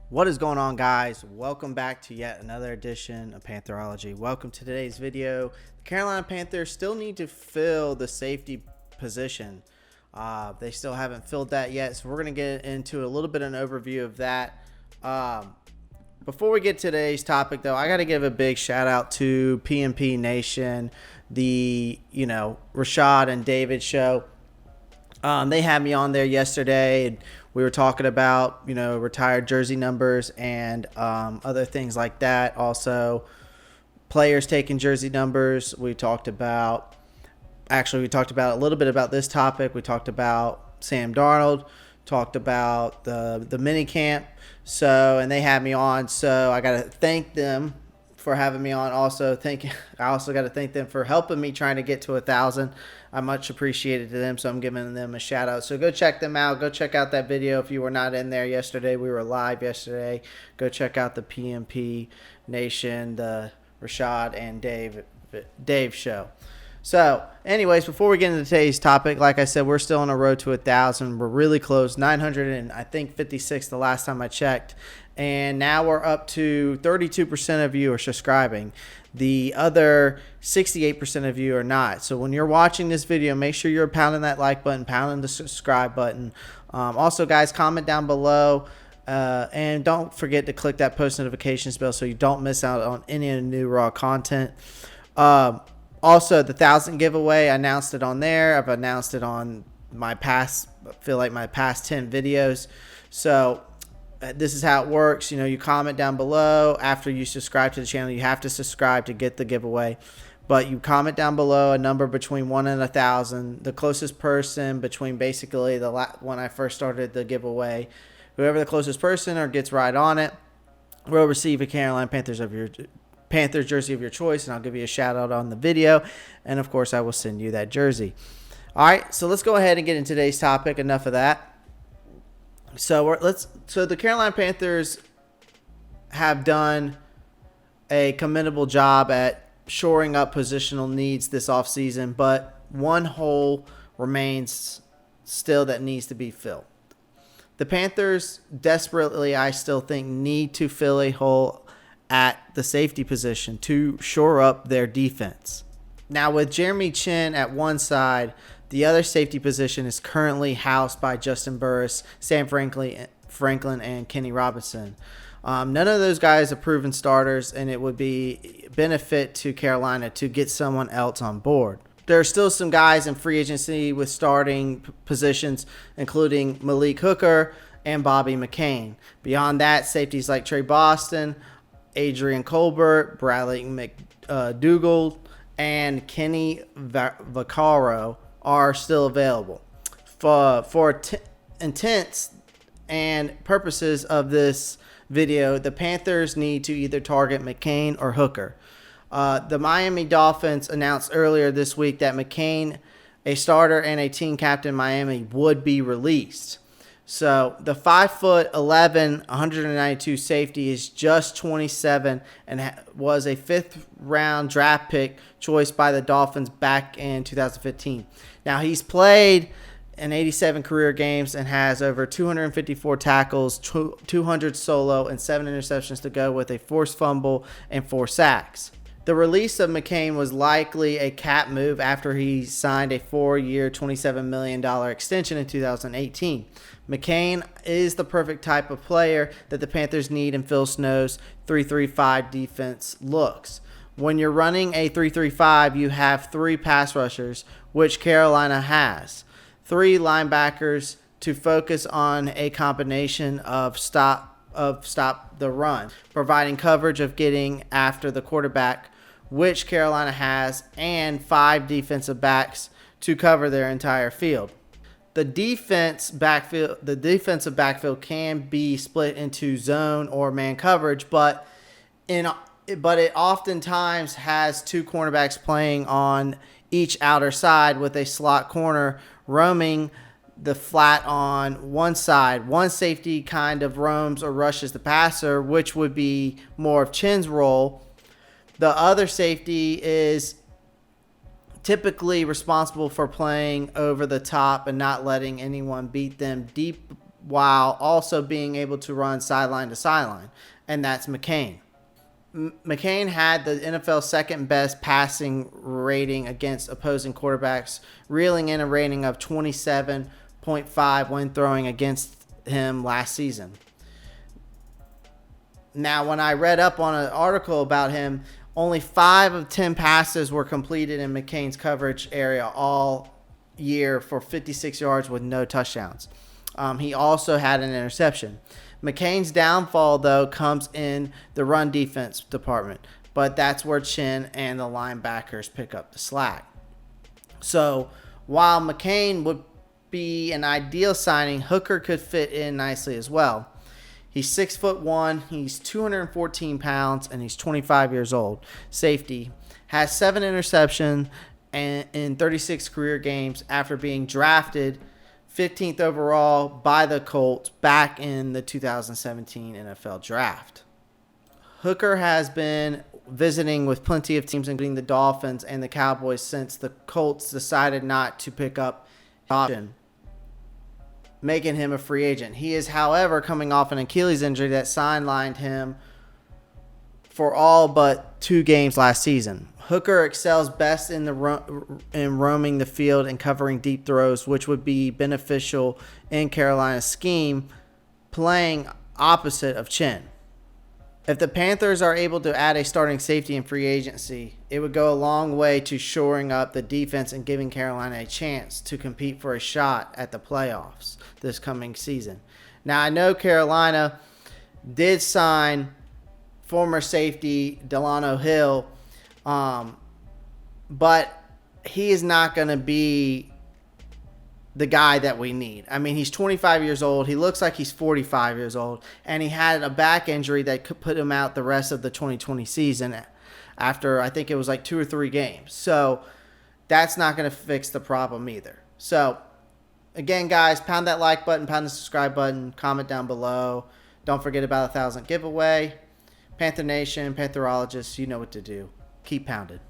What is going on, guys? Welcome back to yet another edition of Pantherology. Welcome to today's video. The Carolina Panthers still need to fill the safety position. They still haven't filled that yet, so we're going to get into a little bit of an overview of that. Before we get to today's topic, though, I got to give a big shout out to PMP Nation, the Rashad and David show. They had me on there yesterday, and we were talking about, retired jersey numbers and other things like that. Also, players taking jersey numbers. We talked about a little bit about this topic. We talked about Sam Darnold, talked about the mini camp. And they had me on. So I got to thank them for having me on. I also got to thank them for helping me trying to get to 1,000. I much appreciated to them, so I'm giving them a shout out. So go check them out. Go check out that video if you were not in there yesterday. We were live yesterday. Go check out the PMP Nation, the Rashad and Dave show. So, anyways, before we get into today's topic, like I said, we're still on a road to 1,000. We're really close, 956 the last time I checked. And now we're up to 32% of you are subscribing. The other 68% of you are not. So when you're watching this video, make sure you're pounding that like button, pounding the subscribe button. Also, guys, comment down below. And don't forget to click that post notifications bell so you don't miss out on any of the new raw content. Also, the 1,000 giveaway, I announced it on there. I've announced it on my past 10 videos. So this is how it works. You comment down below. After you subscribe to the channel, you have to subscribe to get the giveaway. But you comment down below a number between 1 and 1,000. The closest person between basically when I first started the giveaway, whoever the closest person or gets right on it will receive a Carolina Panthers jersey of your choice, and I'll give you a shout out on the video. And of course, I will send you that jersey. All right, so let's go ahead and get into today's topic. Enough of that. So the Carolina Panthers have done a commendable job at shoring up positional needs this offseason, but one hole remains still that needs to be filled. The Panthers desperately, I still think, need to fill a hole at the safety position to shore up their defense. Now, with Jeremy Chin at one side, the other safety position is currently housed by Justin Burris, Sam Franklin, and Kenny Robinson. None of those guys are proven starters, and it would be benefit to Carolina to get someone else on board. There are still some guys in free agency with starting positions, including Malik Hooker and Bobby McCain. Beyond that, safeties like Trey Boston, Adrian Colbert, Bradley McDougald, and Kenny Vaccaro are still available. For intents and purposes of this video, the Panthers need to either target McCain or Hooker. The Miami Dolphins announced earlier this week that McCain, a starter and a team captain in Miami, would be released. So the 5'11", 192 safety is just 27 and was a fifth-round draft pick choice by the Dolphins back in 2015. Now, he's played in 87 career games and has over 254 tackles, 200 solo, and 7 interceptions to go with a forced fumble and 4 sacks. The release of McCain was likely a cap move after he signed a 4-year, $27 million extension in 2018. McCain is the perfect type of player that the Panthers need in Phil Snow's 3-3-5 defense looks. When you're running a 3-3-5, you have 3 pass rushers, which Carolina has. 3 linebackers to focus on a combination of stop the run, providing coverage of getting after the quarterback, which Carolina has, and 5 defensive backs to cover their entire field. The defensive backfield can be split into zone or man coverage, but it oftentimes has 2 cornerbacks playing on each outer side with a slot corner roaming the flat on one side. One safety kind of roams or rushes the passer, which would be more of Chin's role. The other safety is typically responsible for playing over the top and not letting anyone beat them deep while also being able to run sideline to sideline, and that's McCain. McCain had the NFL's second best passing rating against opposing quarterbacks, reeling in a rating of 27.5 when throwing against him last season. Now, when I read up on an article about him, only 5 of 10 passes were completed in McCain's coverage area all year for 56 yards with no touchdowns. He also had an interception. McCain's downfall, though, comes in the run defense department, but that's where Chin and the linebackers pick up the slack. So while McCain would be an ideal signing, Hooker could fit in nicely as well. He's 6'1", he's 214 pounds, and he's 25 years old. Safety. Has 7 interceptions in 36 career games after being drafted 15th overall by the Colts back in the 2017 NFL Draft. Hooker has been visiting with plenty of teams, including the Dolphins and the Cowboys, since the Colts decided not to pick up option, making him a free agent. He is, however, coming off an Achilles injury that sidelined him for all but 2 games last season. Hooker excels best in roaming the field and covering deep throws, which would be beneficial in Carolina's scheme, playing opposite of Chin. If the Panthers are able to add a starting safety in free agency, it would go a long way to shoring up the defense and giving Carolina a chance to compete for a shot at the playoffs this coming season. Now, I know Carolina did sign former safety Delano Hill, but he is not going to be the guy that we need. I mean, he's 25 years old. He looks like he's 45 years old, and he had a back injury that could put him out the rest of the 2020 season after, I think it was like 2 or 3 games. So that's not going to fix the problem either. So again, guys, pound that like button, pound the subscribe button, comment down below. Don't forget about 1,000 giveaway. Panther Nation, Pantherologists, you know what to do. Keep pounded.